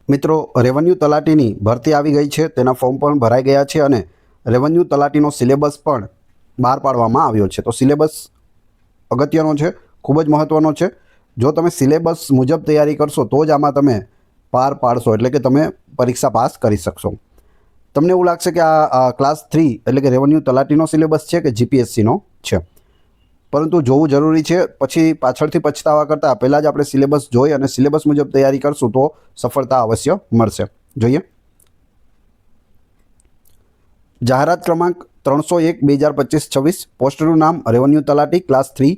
મિત્રો, રેવન્યુ તલાટીની ભરતી આવી ગઈ છે, તેના ફોર્મ પણ ભરાઈ ગયા છે અને રેવન્યુ તલાટીનો સિલેબસ પણ બહાર પાડવામાં આવ્યો છે. તો સિલેબસ અગત્યનો છે, ખૂબ જ મહત્ત્વનો છે. જો તમે સિલેબસ મુજબ તૈયારી કરશો તો જ આમાં તમે પાર પાડશો, એટલે કે તમે પરીક્ષા પાસ કરી શકશો. તમને એવું લાગશે કે આ ક્લાસ 3 એટલે કે રેવન્યુ તલાટીનો સિલેબસ છે કે જીપીએસસીનો છે, પરંતુ જોવું જરૂરી છે. પછી પાછળથી પછતાવા કરતાં પહેલાં જ આપણે સિલેબસ જોઈ અને સિલેબસ મુજબ તૈયારી કરશું તો સફળતા અવશ્ય મળશે. જોઈએ જાહેરાત ક્રમાંક 301/2025-26, પોસ્ટનું નામ રેવન્યુ તલાટી ક્લાસ 3.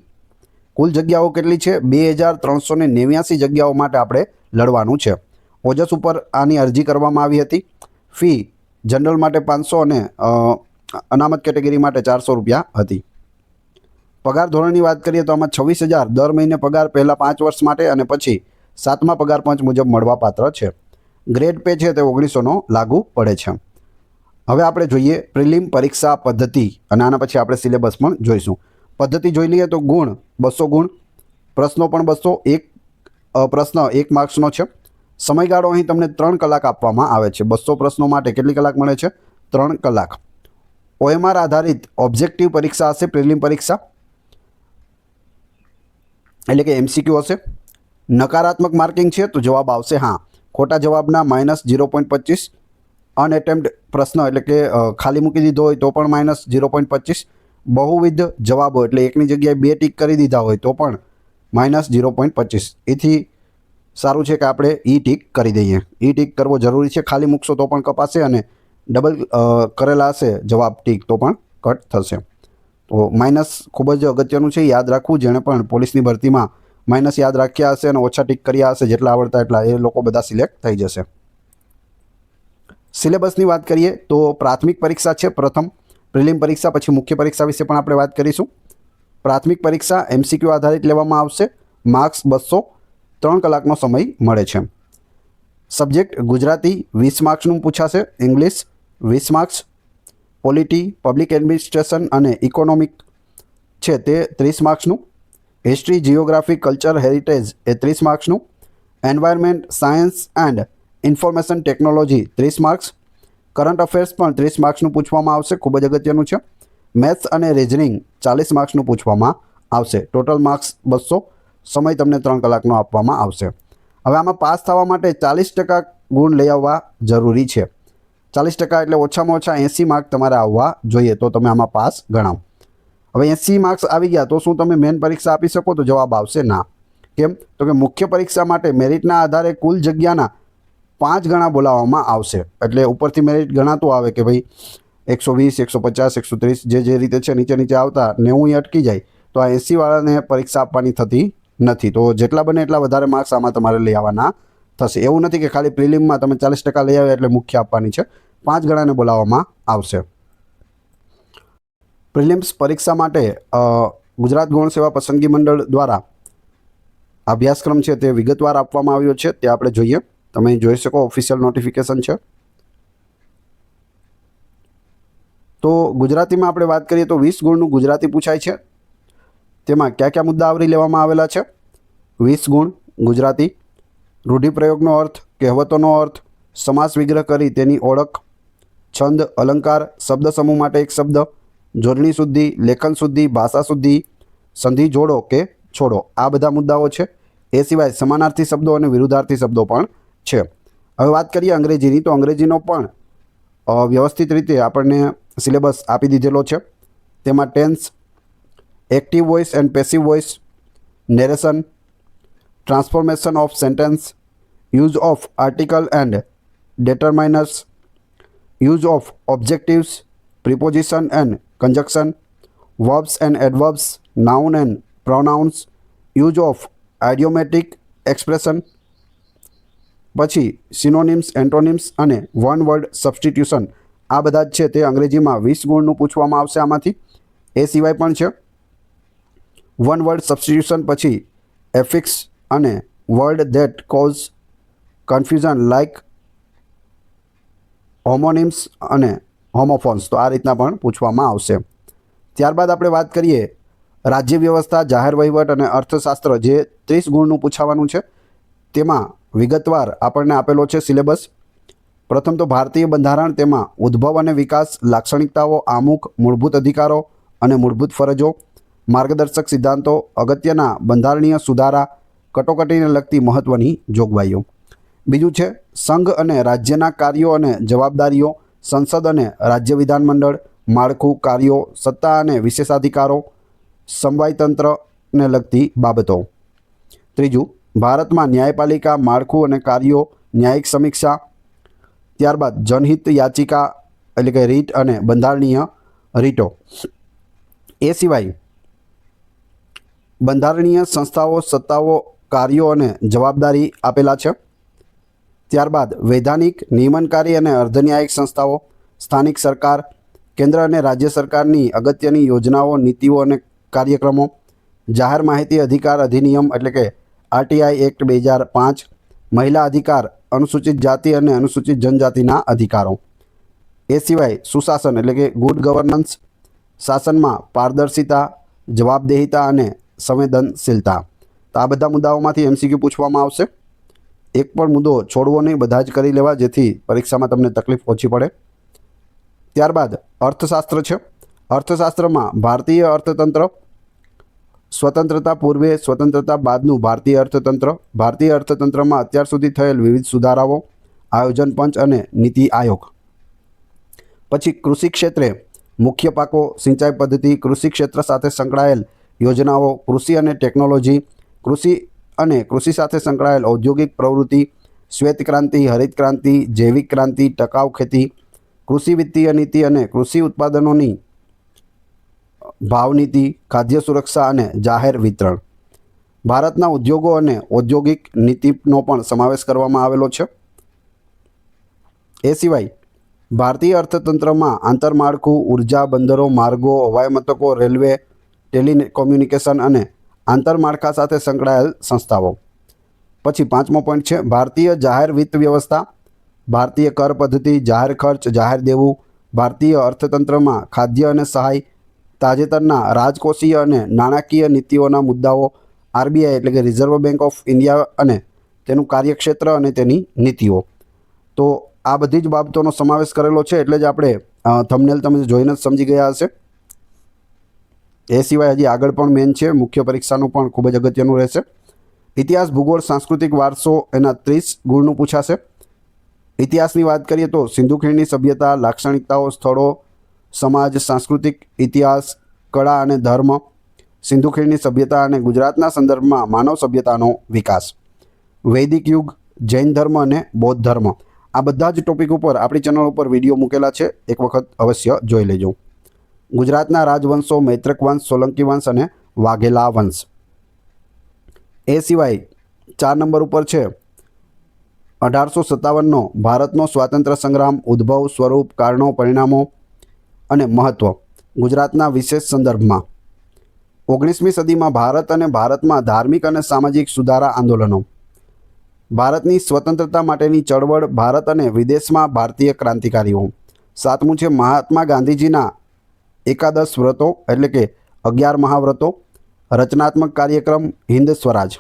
કુલ જગ્યાઓ કેટલી છે? 2389 જગ્યાઓ માટે આપણે લડવાનું છે. ઓજસ ઉપર આની અરજી કરવામાં આવી હતી. ફી જનરલ માટે 500 અને અનામત કેટેગરી માટે 400 રૂપિયા હતી. પગાર ધોરણની વાત કરીએ તો આમાં 26,000 દર મહિને પગાર પહેલાં 5 વર્ષ માટે અને પછી 7મા પગાર પંચ મુજબ મળવાપાત્ર છે. ગ્રેડ પે છે તે 1900નો લાગુ પડે છે. હવે આપણે જોઈએ પ્રિલિમ પરીક્ષા પદ્ધતિ અને આના પછી આપણે સિલેબસ પણ જોઈશું. પદ્ધતિ જોઈ લઈએ તો ગુણ 200 ગુણ, પ્રશ્નો પણ 200. એક પ્રશ્ન 1 માર્ક્સનો છે. સમયગાળો અહીં તમને 3 કલાક આપવામાં આવે છે. 200 પ્રશ્નો માટે કેટલી કલાક મળે છે? 3 કલાક. OMR આધારિત ઓબ્જેક્ટિવ પરીક્ષા હશે, પ્રિલિમ પરીક્ષા, એટલે કે MCQ હશે. નકારાત્મક માર્કિંગ છે તો જવાબ આવશે હા. ખોટા જવાબના -0.25. અનએટેમ્પ્ટ પ્રશ્ન એટલે કે ખાલી મૂકી દીધો હોય તો પણ -0.25. બહુવિધ જવાબો એટલે એકની જગ્યાએ 2 ટીક કરી દીધા હોય તો પણ -0.25. એથી સારું છે કે આપણે ઈ ટીક કરી દઈએ. ઈ ટીક કરવો જરૂરી છે. ખાલી મૂકશો તો પણ કપાશે અને ડબલ કરેલા હશે જવાબ ટીક તો પણ કટ થશે. તો માઇનસ ખૂબ જ અગત્યનું છે, યાદ રાખવું. જેણે પણ પોલીસની ભરતીમાં માઇનસ યાદ રાખ્યા હશે અને ઓછા ટીક કર્યા હશે, જેટલા આવડતા એટલા, એ લોકો બધા સિલેક્ટ થઈ જશે. સિલેબસની વાત કરીએ તો પ્રાથમિક પરીક્ષા છે પ્રથમ, પ્રિલિમ પરીક્ષા, પછી મુખ્ય પરીક્ષા વિશે પણ આપણે વાત કરીશું. પ્રાથમિક પરીક્ષા MCQ આધારિત લેવામાં આવશે. માર્ક્સ 200, 3 કલાકનો સમય મળે છે. સબ્જેક્ટ ગુજરાતી 20 માર્ક્સનું પૂછાશે, English 20 marks, polity, public administration અને ઇકોનોમિક છે તે 30 માર્ક્સનું, હિસ્ટ્રી, જિયોગ્રાફી, કલ્ચર, હેરિટેજ એ 30 માર્ક્સનું, environment, science and information technology 30 marks, current affairs પણ 30 માર્ક્સનું પૂછવામાં આવશે, ખૂબ જ અગત્યનું છે. મેથ્સ અને રિઝનિંગ 40 માર્ક્સનું પૂછવામાં આવશે. Total marks 200. સમય તમને 3 કલાકનો આપવામાં આવશે. હવે આમાં પાસ થવા માટે 40% ગુણ લઈ આવવા જરૂરી છે. 40% એટલે ઓછામાં ઓછા 80 માર્ક તમારે આવવા જોઈએ, તો તમે આમાં પાસ ગણાવ. હવે 80 માર્ક્સ આવી ગયા તો શું તમે મેન પરીક્ષા આપી શકો? તો જવાબ આવશે ના. કેમ? તો કે મુખ્ય પરીક્ષા માટે મેરિટના આધારે કુલ જગ્યાના 5 ગણા બોલાવવામાં આવશે. એટલે ઉપરથી મેરિટ ગણાતું આવે કે ભાઈ 120, 150, 130 જે રીતે છે, નીચે નીચે આવતા 90 અટકી જાય તો આ 80 વાળાને પરીક્ષા આપવાની થતી નથી. તો જેટલા બને એટલા વધારે માર્ક્સ આમાં તમારે લઈ આવવાના થશે. એવું નથી કે ખાલી પ્રિલિમમાં તમે 40% લઈ આવ્યા એટલે મુખ્ય આપવાની છે. 5 ગણાને બોલાવવામાં આવશે. પ્રિલિમ્સ પરીક્ષા માટે ગુજરાત ગૌણ સેવા પસંદગી મંડળ દ્વારા અભ્યાસક્રમ છે તે વિગતવાર આપવામાં આવ્યો છે, તે આપણે જોઈએ. તમે જોઈ શકો, ઓફિશિયલ નોટિફિકેશન છે. તો ગુજરાતીમાં આપણે વાત કરીએ તો 20 ગુણનું ગુજરાતી પૂછાય છે. તેમાં કયા કયા મુદ્દા આવરી લેવામાં આવેલા છે? 20 ગુણ ગુજરાતી. રૂઢિપ્રયોગનો અર્થ, કહેવતોનો અર્થ, સમાસ વિગ્રહ કરી તેની ઓળખ, છંદ, અલંકાર, શબ્દ સમૂહ માટે એક શબ્દ, જોડણી શુદ્ધિ, લેખન શુદ્ધિ, ભાષા શુદ્ધિ, સંધિ જોડો કે છોડો, આ બધા મુદ્દાઓ છે. એ સિવાય સમાનાર્થી શબ્દો અને વિરુદ્ધાર્થી શબ્દો પણ છે. હવે વાત કરીએ અંગ્રેજીની, તો અંગ્રેજીનો પણ વ્યવસ્થિત રીતે આપણને સિલેબસ આપી દીધેલો છે. તેમાં tense, active voice and passive voice, narration, transformation of sentence, use of article and determiners, use of objectives, preposition and conjunction, verbs and adverbs, noun and pronouns, use of idiomatic expression, પછી synonyms, antonyms અને one word substitution, આ બધા જ છે તે અંગ્રેજીમાં 20 ગુણનું પૂછવામાં આવશે આમાંથી. એ સિવાય પણ છે વન વર્ડ સબસ્ટિટ્યુશન, પછી એફિક્સ અને word that cause confusion like homonyms અને હોમોફોન્સ, તો આ રીતના પણ પૂછવામાં આવશે. ત્યારબાદ આપણે વાત કરીએ રાજ્ય વ્યવસ્થા, જાહેર વહીવટ અને અર્થશાસ્ત્ર, જે 30 ગુણનું પૂછાવાનું છે. તેમાં વિગતવાર આપણને આપેલો છે સિલેબસ. પ્રથમ તો ભારતીય બંધારણ, તેમાં ઉદ્ભવ અને વિકાસ, લાક્ષણિકતાઓ, આમુખ, મૂળભૂત અધિકારો અને મૂળભૂત ફરજો, માર્ગદર્શક સિદ્ધાંતો, અગત્યના બંધારણીય સુધારા, કટોકટીને લગતી મહત્ત્વની જોગવાઈઓ. બીજું છે સંઘ અને રાજ્યના કાર્યો અને જવાબદારીઓ, સંસદ અને રાજ્ય વિધાનમંડળ, માળખું, કાર્યો, સત્તા અને વિશેષાધિકારો, સમવાયતંત્રને લગતી બાબતો. ત્રીજું ભારતમાં ન્યાયપાલિકા, માળખું અને કાર્યો, ન્યાયિક સમીક્ષા. ત્યારબાદ જનહિત યાચિકા એટલે કે રીટ અને બંધારણીય રીટો. એ સિવાય બંધારણીય સંસ્થાઓ, સત્તાઓ, કાર્યો અને જવાબદારી આપેલા છે. ત્યારબાદ વૈધાનિક, નિયમનકારી અને અર્ધન્યાયિક સંસ્થાઓ, સ્થાનિક સરકાર, કેન્દ્ર અને રાજ્ય સરકારની અગત્યની યોજનાઓ, નીતિઓ અને કાર્યક્રમો, જાહેર માહિતી અધિકાર અધિનિયમ એટલે કે આરટીઆઈ એક્ટ 2005, મહિલા અધિકાર, અનુસૂચિત જાતિ અને અનુસૂચિત જનજાતિના અધિકારો. એ સિવાય સુશાસન એટલે કે ગુડ ગવર્નન્સ, શાસનમાં પારદર્શિતા, જવાબદેહિતા અને સંવેદનશીલતા. તો આ બધા મુદ્દાઓમાંથી એમસીક્યુ પૂછવામાં આવશે. એક પણ મુદ્દો છોડવો નહીં, બધા જ કરી લેવા, જેથી પરીક્ષામાં તમને તકલીફ ઓછી પડે. ત્યારબાદ અર્થશાસ્ત્ર છે. અર્થશાસ્ત્રમાં ભારતીય અર્થતંત્ર, સ્વતંત્રતા પૂર્વે, સ્વતંત્રતા બાદનું ભારતીય અર્થતંત્ર, ભારતીય અર્થતંત્રમાં અત્યાર સુધી થયેલ વિવિધ સુધારાઓ, આયોજન પંચ અને નીતિ આયોગ. પછી કૃષિ ક્ષેત્રે મુખ્ય પાકો, સિંચાઈ પદ્ધતિ, કૃષિ ક્ષેત્ર સાથે સંકળાયેલ યોજનાઓ, કૃષિ અને ટેકનોલોજી, કૃષિ અને કૃષિ સાથે સંકળાયેલ ઔદ્યોગિક પ્રવૃત્તિ, શ્વેત ક્રાંતિ, હરિત ક્રાંતિ, જૈવિક ક્રાંતિ, ટકાઉ ખેતી, કૃષિ વિત્તીય નીતિ અને કૃષિ ઉત્પાદનોની ભાવ નીતિ, ખાદ્ય સુરક્ષા અને જાહેર વિતરણ. ભારતના ઉદ્યોગો અને ઔદ્યોગિક નીતિનો પણ સમાવેશ કરવામાં આવેલો છે. એ સિવાય ભારતીય અર્થતંત્રમાં આંતરમાળખું, ઉર્જા, બંદરો, માર્ગો, હવાઈ મથકો, રેલવે, ટેલિકોમ્યુનિકેશન અને આંતરમાળખા સાથે સંકળાયેલ સંસ્થાઓ. પછી પાંચમો પોઈન્ટ છે ભારતીય જાહેર વિત્ત વ્યવસ્થા, ભારતીય કર પદ્ધતિ, જાહેર ખર્ચ, જાહેર દેવું, ભારતીય અર્થતંત્રમાં ખાદ્ય અને સહાય, તાજેતરના રાજકોષીય અને નાણાકીય નીતિઓના મુદ્દાઓ, આરબીઆઈ એટલે કે રિઝર્વ બેંક ઓફ ઇન્ડિયા અને તેનું કાર્યક્ષેત્ર અને તેની નીતિઓ. તો આ બધી જ બાબતોનો સમાવેશ કરેલો છે, એટલે જ આપણે થંબનેલ તમે જોઈને જ સમજી ગયા હશે. એ સિવાય હજી આગળ પણ મેન છે, મુખ્ય પરીક્ષાનું પણ ખૂબ જ અગત્યનું રહેશે. ઇતિહાસ, ભૂગોળ, સાંસ્કૃતિક વારસો, એના 30 ગુણનું પૂછાશે. ઇતિહાસની વાત કરીએ તો સિંધુ ખીણની સભ્યતા, લાક્ષણિકતાઓ, સ્થળો, સમાજ, સાંસ્કૃતિક ઇતિહાસ, કળા અને ધર્મ, સિંધુ ખીણની સભ્યતા અને ગુજરાતના સંદર્ભમાં માનવ સભ્યતાનો વિકાસ, વૈદિક યુગ, જૈન ધર્મ અને બૌદ્ધ ધર્મ. આ બધા જ ટોપિક ઉપર આપણી ચેનલ ઉપર વિડીયો મૂકેલા છે, એક વખત અવશ્ય જોઈ લેજો. ગુજરાતના રાજવંશો, મૈત્રક વંશ, સોલંકી વંશ અને વાઘેલા વંશ. એ સિવાય 4 નંબર ઉપર છે 1857નો ભારતનો સ્વાતંત્ર્ય સંગ્રામ, ઉદ્ભવ, સ્વરૂપ, કારણો, પરિણામો અને મહત્ત્વ ગુજરાતના વિશેષ સંદર્ભમાં. 19મી સદીમાં ભારત અને ભારતમાં ધાર્મિક અને સામાજિક સુધારા આંદોલનો, ભારતની સ્વતંત્રતા માટેની ચળવળ, ભારત અને વિદેશમાં ભારતીય ક્રાંતિકારીઓ. 7મું છે મહાત્મા ગાંધીજીના એકાદશ વ્રતો એટલે કે 11 મહાવ્રતો, રચનાત્મક કાર્યક્રમ, હિન્દ સ્વરાજ.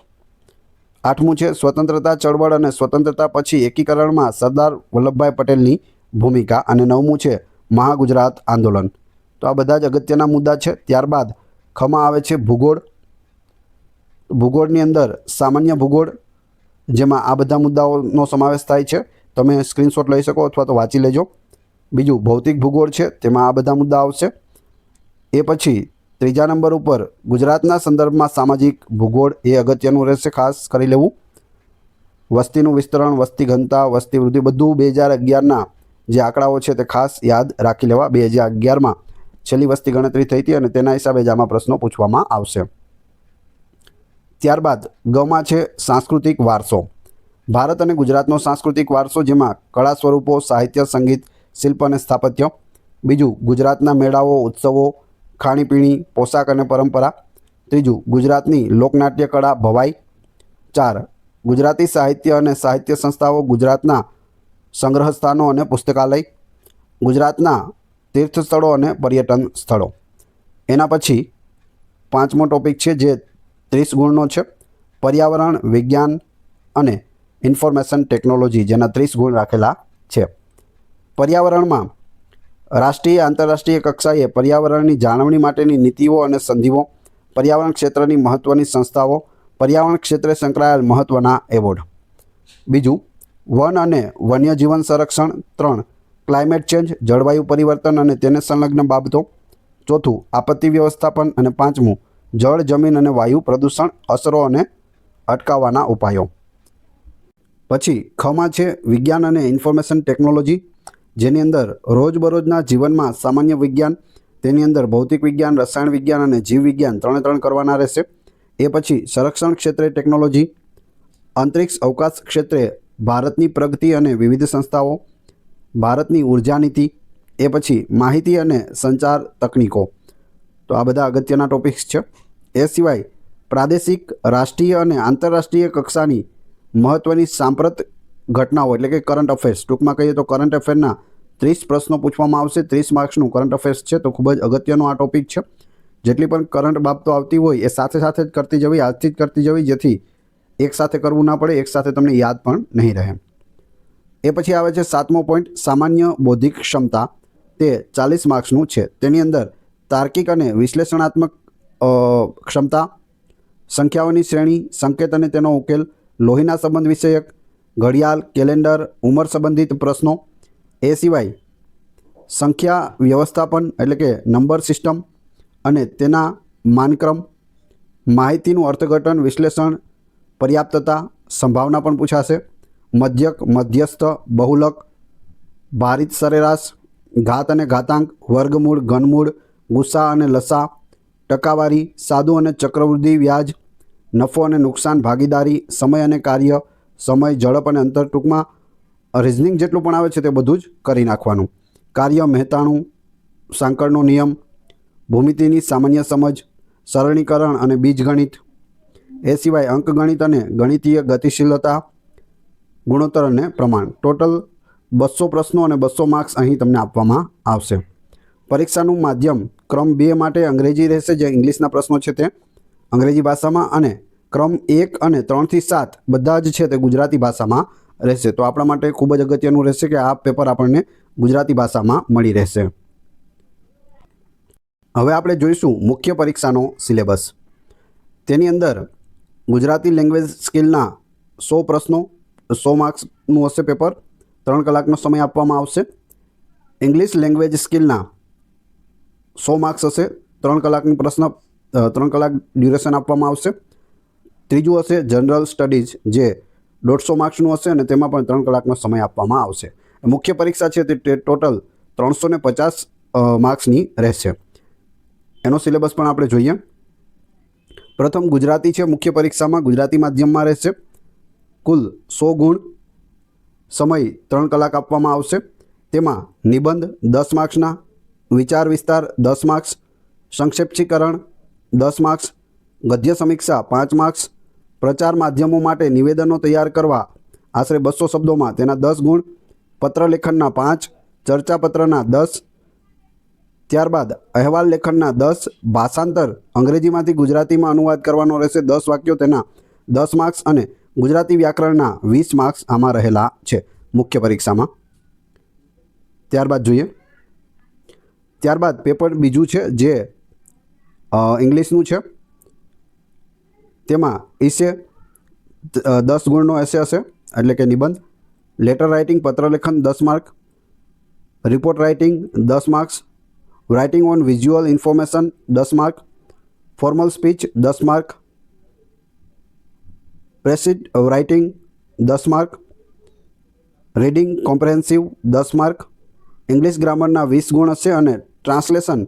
8મું છે સ્વતંત્રતા ચળવળ અને સ્વતંત્રતા પછી એકીકરણમાં સરદાર વલ્લભભાઈ પટેલની ભૂમિકા. અને 9મું છે મહાગુજરાત આંદોલન. તો આ બધા જ અગત્યના મુદ્દા છે. ત્યારબાદ ખમાં આવે છે ભૂગોળ. ભૂગોળની અંદર સામાન્ય ભૂગોળ, જેમાં આ બધા મુદ્દાઓનો સમાવેશ થાય છે. તમે સ્ક્રીનશોટ લઈ શકો અથવા તો વાંચી લેજો. બીજું ભૌતિક ભૂગોળ છે, તેમાં આ બધા મુદ્દા આવશે. એ પછી 3જા નંબર ઉપર ગુજરાતના સંદર્ભમાં સામાજિક ભૂગોળ, એ અગત્યનું રહેશે, ખાસ કરી લેવું. વસ્તીનું વિસ્તરણ, વસ્તી ઘનતા, વસ્તી વૃદ્ધિ, બધું 2011ના જે આંકડાઓ છે તે ખાસ યાદ રાખી લેવા. 2011માં છેલ્લી વસ્તી ગણતરી થઈ હતી અને તેના હિસાબે જ આમાં પ્રશ્નો પૂછવામાં આવશે. ત્યારબાદ ગમાં છે સાંસ્કૃતિક વારસો. ભારત અને ગુજરાતનો સાંસ્કૃતિક વારસો, જેમાં કળા સ્વરૂપો, સાહિત્ય, સંગીત, શિલ્પ અને સ્થાપત્ય. બીજું ગુજરાતના મેળાઓ, ઉત્સવો, ખાણીપીણી, પોશાક અને પરંપરા. ત્રીજું ગુજરાતની લોકનાટ્ય કળા, ભવાઈ. 4 ગુજરાતી સાહિત્ય અને સાહિત્ય સંસ્થાઓ, ગુજરાતના સંગ્રહ સ્થાનો અને પુસ્તકાલય, ગુજરાતના તીર્થ સ્થળો અને પર્યટન સ્થળો. એના પછી 5મો ટોપિક છે જે 30 ગુણનો છે, પર્યાવરણ, વિજ્ઞાન અને ઇન્ફોર્મેશન ટેકનોલોજી, જેના 30 ગુણ રાખેલા છે. પર્યાવરણમાં રાષ્ટ્રીય આંતરરાષ્ટ્રીય કક્ષાએ પર્યાવરણની જાળવણી માટેની નીતિઓ અને સંધિઓ, પર્યાવરણ ક્ષેત્રની મહત્ત્વની સંસ્થાઓ, પર્યાવરણ ક્ષેત્રે સંકળાયેલ મહત્ત્વના એવોર્ડ. બીજું, વન અને વન્યજીવન સંરક્ષણ. 3, ક્લાઇમેટ ચેન્જ, જળવાયુ પરિવર્તન અને તેને સંલગ્ન બાબતો. 4, આપત્તિ વ્યવસ્થાપન. અને 5, જળ, જમીન અને વાયુ પ્રદૂષણ અસરો અને અટકાવવાના ઉપાયો. પછી ખમાં છે વિજ્ઞાન અને ઇન્ફોર્મેશન ટેકનોલોજી, જેની અંદર રોજબરોજના જીવનમાં સામાન્ય વિજ્ઞાન, તેની અંદર ભૌતિક વિજ્ઞાન, રસાયણ વિજ્ઞાન અને જીવ વિજ્ઞાન 3 કરવાના રહેશે. એ પછી સંરક્ષણ ક્ષેત્રે ટેકનોલોજી, અંતરિક્ષ અવકાશ ક્ષેત્રે ભારતની પ્રગતિ અને વિવિધ સંસ્થાઓ, ભારતની ઉર્જા નીતિ. એ પછી માહિતી અને સંચાર તકનીકો. તો આ બધા અગત્યના ટોપિક્સ છે. એ સિવાય પ્રાદેશિક, રાષ્ટ્રીય અને આંતરરાષ્ટ્રીય કક્ષાની મહત્ત્વની સાંપ્રત ઘટનાઓ એટલે કે કરંટ અફેર્સ, ટૂંકમાં કહીએ તો કરંટ અફેરના 30 પ્રશ્નો પૂછવામાં આવશે. 30 માર્ક્સનું કરંટ અફેર્સ છે, તો ખૂબ જ અગત્યનો આ ટોપિક છે. જેટલી પણ કરંટ બાબતો આવતી હોય એ સાથે સાથે જ કરતી જવી, આજથી જ કરતી જવી, જેથી એકસાથે કરવું ના પડે, એકસાથે તમને યાદ પણ નહીં રહે. એ પછી આવે છે 7મો પોઈન્ટ, સામાન્ય બૌદ્ધિક ક્ષમતા. તે 40 માર્ક્સનું છે. તેની અંદર તાર્કિક અને વિશ્લેષણાત્મક ક્ષમતા, સંખ્યાઓની શ્રેણી, સંકેત અને તેનો ઉકેલ, લોહીના સંબંધ વિષયક, ઘડિયાળ, કેલેન્ડર, ઉંમર સંબંધિત પ્રશ્નો. એ સિવાય સંખ્યા વ્યવસ્થાપન એટલે કે નંબર સિસ્ટમ અને તેના માનક્રમ, માહિતીનું અર્થઘટન, વિશ્લેષણ, પર્યાપ્તતા, સંભાવના પણ પૂછાશે. મધ્યક, મધ્યસ્થ, બહુલક, ભારિત સરેરાશ, ઘાત અને ઘાતાંક, વર્ગમૂળ, ઘનમૂળ, ગુસ્સા અને લસા, ટકાવારી, સાદું અને ચક્રવૃદ્ધિ વ્યાજ, નફો અને નુકસાન, ભાગીદારી, સમય અને કાર્ય, સમય, ઝડપ અને અંતર. ટૂંકમાં રિઝનિંગ જેટલું પણ આવે છે તે બધું જ કરી નાખવાનું. કાર્ય, મહેતાણું, સાંકળનો નિયમ, ભૂમિતિની સામાન્ય સમજ, સરળીકરણ અને બીજગણિત. એ સિવાય અંકગણિત અને ગણિતીય ગતિશીલતા, ગુણોત્તર અને પ્રમાણ. ટોટલ 200 પ્રશ્નો અને 200 માર્ક્સ અહીં તમને આપવામાં આવશે. પરીક્ષાનું માધ્યમ ક્રમ 2 માટે અંગ્રેજી રહેશે, જે ઇંગ્લિશના પ્રશ્નો છે તે અંગ્રેજી ભાષામાં, અને ક્રમ 1 અને 3 થી 7 બધા જ છે તે ગુજરાતી ભાષામાં રહેશે. તો આપણા માટે ખૂબ જ અગત્યનું રહેશે કે આ પેપર આપણને ગુજરાતી ભાષામાં મળી રહેશે. હવે આપણે જોઈશું મુખ્ય પરીક્ષાનો સિલેબસ. તેની અંદર ગુજરાતી લેંગ્વેજ સ્કિલના 100 પ્રશ્નો, 100 માર્ક્સનું હશે પેપર, 3 કલાકનો સમય આપવામાં આવશે. ઇંગ્લિશ લેંગ્વેજ સ્કિલના 100 માર્ક્સ હશે, 3 કલાકની પ્રશ્ન, 3 કલાક ડ્યુરેશન આપવામાં આવશે. ત્રીજું હશે જનરલ સ્ટડીઝ, જે 150 માર્ક્સનું હશે અને તેમાં પણ 3 કલાકનો સમય આપવામાં આવશે. મુખ્ય પરીક્ષા છે તે ટોટલ 350 માર્ક્સની રહેશે. એનો સિલેબસ પણ આપણે જોઈએ. પ્રથમ ગુજરાતી છે, મુખ્ય પરીક્ષામાં ગુજરાતી માધ્યમમાં રહેશે. કુલ 100 ગુણ, સમય 3 કલાક આપવામાં આવશે. તેમાં નિબંધ 10 માર્ક્સના, વિચાર વિસ્તાર 10 માર્ક્સ, સંક્ષેપ્તીકરણ 10 માર્ક્સ, ગદ્ય સમીક્ષા 5 માર્ક્સ, પ્રચાર માધ્યમો માટે નિવેદનો તૈયાર કરવા આશરે 200 શબ્દોમાં તેના 10 ગુણ, પત્રલેખનના 5, ચર્ચાપત્રના 10, ત્યારબાદ અહેવાલ લેખનના 10, ભાષાંતર અંગ્રેજીમાંથી ગુજરાતીમાં અનુવાદ કરવાનો રહેશે 10 વાક્યો, તેના 10 માર્ક્સ, અને ગુજરાતી વ્યાકરણના 20 માર્ક્સ આમાં રહેલા છે મુખ્ય પરીક્ષામાં. ત્યારબાદ પેપર બીજું છે જે ઇંગ્લિશનું છે. તેમાં એસે 10 ગુણનો એસે હશે એટલે કે નિબંધ, લેટર રાઇટિંગ પત્રલેખન 10 mark, report writing 10 marks, writing on visual information 10 mark, formal speech 10 mark, precis writing 10 mark, reading comprehensive 10 mark, English ગ્રામરના 20 ગુણ હશે, અને ટ્રાન્સલેશન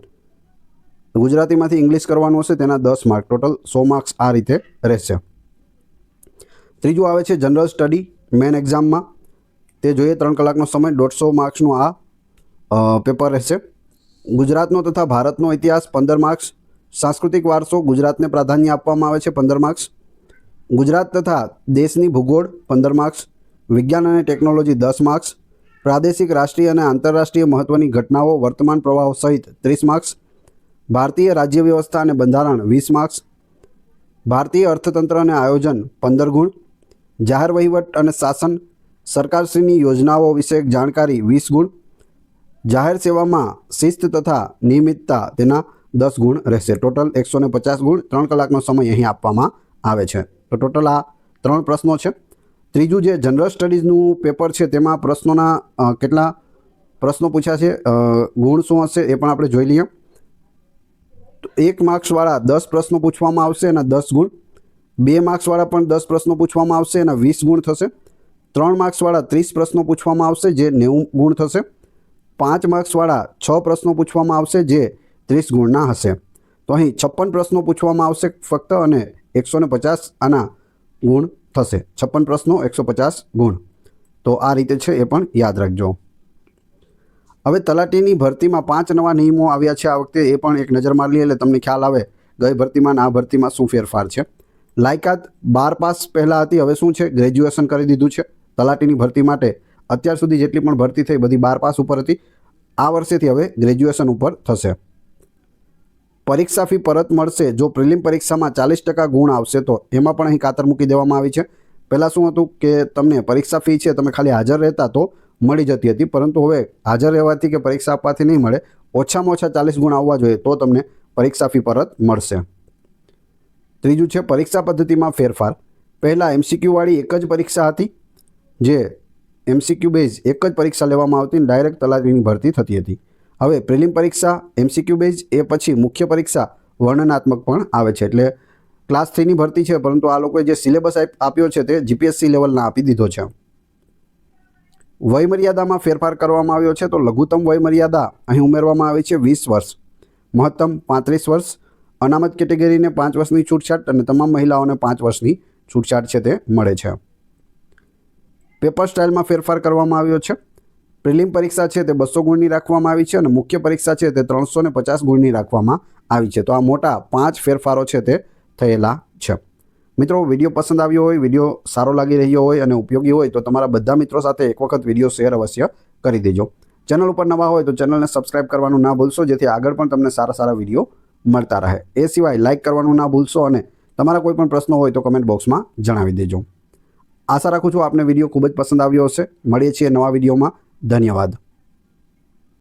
ગુજરાતીમાંથી ઇંગ્લિશ કરવાનું હશે તેના 10 માર્ક. ટોટલ 100 માર્ક્સ આ રીતે રહેશે. ત્રીજું આવે છે જનરલ સ્ટડી મેન એક્ઝામમાં. તે જોઈએ 3 કલાકનો સમય, 150 માર્ક્સનું આ પેપર રહેશે. ગુજરાતનો તથા ભારતનો ઇતિહાસ 15 માર્ક્સ, સાંસ્કૃતિક વારસો ગુજરાતને પ્રાધાન્ય આપવામાં આવે છે 15 માર્ક્સ, ગુજરાત તથા દેશની ભૂગોળ 15 માર્ક્સ, વિજ્ઞાન અને ટેકનોલોજી 10 માર્ક્સ, પ્રાદેશિક, રાષ્ટ્રીય અને આંતરરાષ્ટ્રીય મહત્ત્વની ઘટનાઓ, વર્તમાન પ્રવાહો સહિત 30 માર્ક્સ, ભારતીય રાજ્ય વ્યવસ્થા અને બંધારણ 20 માર્ક્સ, ભારતીય અર્થતંત્ર અને આયોજન 15 ગુણ, જાહેર વહીવટ અને શાસન સરકારશ્રીની યોજનાઓ વિશે જાણકારી 20 ગુણ, જાહેર સેવામાં શિસ્ત તથા નિયમિતતા તેના 10 ગુણ રહેશે. ટોટલ 150 ગુણ. 3 કલાકનો સમય અહીં આપવામાં આવે છે. તો ટોટલ આ 3 પ્રશ્નો છે. ત્રીજું જે જનરલ સ્ટડીઝનું પેપર છે તેમાં પ્રશ્નોના કેટલા પ્રશ્નો પૂછ્યા છે, ગુણ શું હશે એ પણ આપણે જોઈ લઈએ. તો 1 માર્ક્સવાળા 10 પ્રશ્નો પૂછવામાં આવશે એના 10 ગુણ, 2 માર્ક્સવાળા પણ 10 પ્રશ્નો પૂછવામાં આવશે એના 20 ગુણ થશે, 3 માર્ક્સવાળા 30 પ્રશ્નો પૂછવામાં આવશે જે 90 ગુણ થશે, 5 માર્ક્સવાળા 6 પ્રશ્નો પૂછવામાં આવશે જે 30 ગુણના હશે. તો અહીં 56 પ્રશ્નો પૂછવામાં આવશે ફક્ત અને 150 આના ગુણ થશે. 56 પ્રશ્નો 150 ગુણ. તો આ રીતે છે એ પણ યાદ રાખજો. હવે તલાટીની ભરતીમાં 5 નવા નિયમો આવ્યા છે આ વખતે, એ પણ એક નજર મારી લઈએ એટલે તમને ખ્યાલ આવે ગઈ ભરતીમાં આ ભરતીમાં શું ફેરફાર છે. લાયકાત 12 પાસ પહેલાં હતી, હવે શું છે ગ્રેજ્યુએશન કરી દીધું છે તલાટીની ભરતી માટે. અત્યાર સુધી જેટલી પણ ભરતી થઈ બધી 12 પાસ ઉપર હતી, આ વર્ષેથી હવે ગ્રેજ્યુએશન ઉપર થશે. પરીક્ષા ફી પરત મળશે જો પ્રિલિમ પરીક્ષામાં 40% ગુણ આવશે તો. એમાં પણ અહીં કાતર મૂકી દેવામાં આવી છે. પહેલાં શું હતું કે તમને પરીક્ષા ફી છે તમે ખાલી હાજર રહેતા તો મળી જતી હતી, પરંતુ હવે હાજર રહેવાથી કે પરીક્ષા આપવાથી નહીં મળે, ઓછામાં ઓછા 40 ગુણ આવવા જોઈએ તો તમને પરીક્ષા ફી પરત મળશે. ત્રીજું છે પરીક્ષા પદ્ધતિમાં ફેરફાર. પહેલાં MCQ વાળી એક જ પરીક્ષા હતી, જે MCQ બેઝ એક જ પરીક્ષા લેવામાં આવતી અને ડાયરેક્ટ તલાટીની ભરતી થતી હતી. હવે પ્રિલિમ પરીક્ષા MCQ બેઝ, એ પછી મુખ્ય પરીક્ષા વર્ણનાત્મક પણ આવે છે. એટલે ક્લાસ 3ની ભરતી છે, પરંતુ આ લોકોએ જે સિલેબસ આપ્યો છે તે GPSC લેવલના આપી દીધો છે. વયમર્યાદામાં ફેરફાર કરવામાં આવ્યો છે. તો લઘુત્તમ વયમર્યાદા અહીં ઉમેરવામાં આવી છે 20 વર્ષ, મહત્તમ 35 વર્ષ, અનામત કેટેગરીને 5 વર્ષની છૂટછાટ અને તમામ મહિલાઓને 5 વર્ષની છૂટછાટ છે તે મળે છે. પેપર સ્ટાઇલમાં ફેરફાર કરવામાં આવ્યો છે. પ્રિલિમ પરીક્ષા છે તે 200 ગુણની રાખવામાં આવી છે અને મુખ્ય પરીક્ષા છે તે 350 ગુણની રાખવામાં આવી છે. તો આ મોટા 5 ફેરફારો છે તે થયેલા છે. મિત્રો, વિડીયો પસંદ આવ્યો હોય, વિડીયો સારો લાગી રહ્યો હોય અને ઉપયોગી હોય તો તમારા બધા મિત્રો સાથે એક વખત વિડીયો શેર અવશ્ય કરી દેજો. ચેનલ ઉપર નવા હોય તો ચેનલને સબસ્ક્રાઈબ કરવાનું ના ભૂલશો, જેથી આગળ પણ તમને સારા સારા વિડીયો મળતા રહે. એ સિવાય લાઇક કરવાનું ના ભૂલશો અને તમારા કોઈ પણ પ્રશ્નો હોય તો કમેન્ટ બોક્સમાં જણાવી દેજો. આશા રાખું છું આપને વિડીયો ખૂબ જ પસંદ આવ્યો હશે. મળીએ છીએ નવા વિડીયોમાં. ધન્યવાદ.